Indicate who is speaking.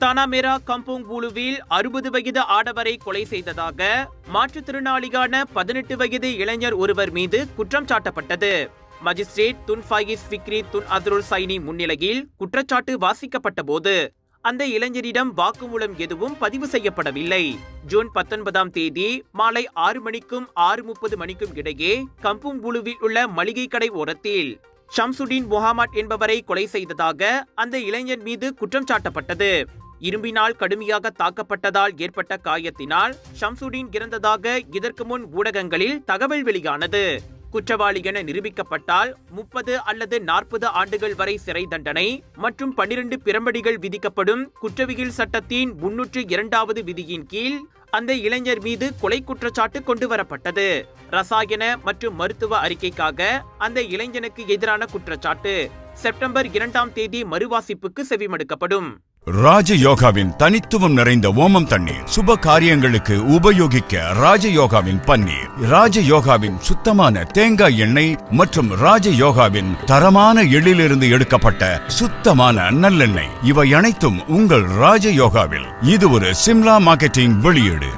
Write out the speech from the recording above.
Speaker 1: தானாமேரா கம்போங் பூலுவில் 60 வயது ஆடவரை கொலை செய்ததாக மாற்றுத்திறனாளியான 18 வயது இளைஞர் ஒருவர் மீது குற்றம் சாட்டப்பட்டது. Magistrate Tun Fayis ஃபிக்ரி Tun Azrul Saini முன்னிலையில் குற்றச்சாட்டு வாசிக்கப்பட்ட போது அந்த இளைஞரிடம் வாக்குமூலம் எதுவும் பதிவு செய்யப்படவில்லை. ஜூன் 19ஆம் தேதி மாலை 6 மணிக்கும் 6:30 மணிக்கும் இடையே கம்போங் பூலுவில் உள்ள மளிகை கடை ஓரத்தில் ஷம்சுடீன் முஹம்மட் என்பவரை கொலை செய்ததாக அந்த இளைஞர் மீது குற்றம் சாட்டப்பட்டது. இரும்பினால் கடுமையாக தாக்கப்பட்டதால் ஏற்பட்ட காயத்தினால் ஷம்சுடீன் இறந்ததாக இதற்கு முன் ஊடகங்களில் தகவல் வெளியானது. குற்றவாளி என நிரூபிக்கப்பட்டால் 30 அல்லது 40 ஆண்டுகள் வரை சிறை தண்டனை மற்றும் 12 பிரம்படிகள் விதிக்கப்படும். குற்றவியல் சட்டத்தின் 302வது விதியின் கீழ் அந்த இளைஞர் மீது கொலை குற்றச்சாட்டு கொண்டு வரப்பட்டது. ரசாயன மற்றும் மருத்துவ அறிக்கைக்காக அந்த இளைஞனுக்கு எதிரான குற்றச்சாட்டு செப்டம்பர் 2ஆம் தேதி மறுவாசிப்புக்கு செவிமடுக்கப்படும்.
Speaker 2: ராஜயோகாவின் தனித்துவம் நிறைந்த ஓமம் தண்ணீர் சுப காரியங்களுக்கு உபயோகிக்க ராஜயோகாவின் பன்னீர், ராஜயோகாவின் சுத்தமான தேங்காய் எண்ணெய் மற்றும் ராஜயோகாவின் தரமான எள்ளிலிருந்து எடுக்கப்பட்ட சுத்தமான நல்லெண்ணெய், இவை அனைத்தும் உங்கள் ராஜயோகாவில். இது ஒரு சிம்லா மார்க்கெட்டிங் வெளியீடு.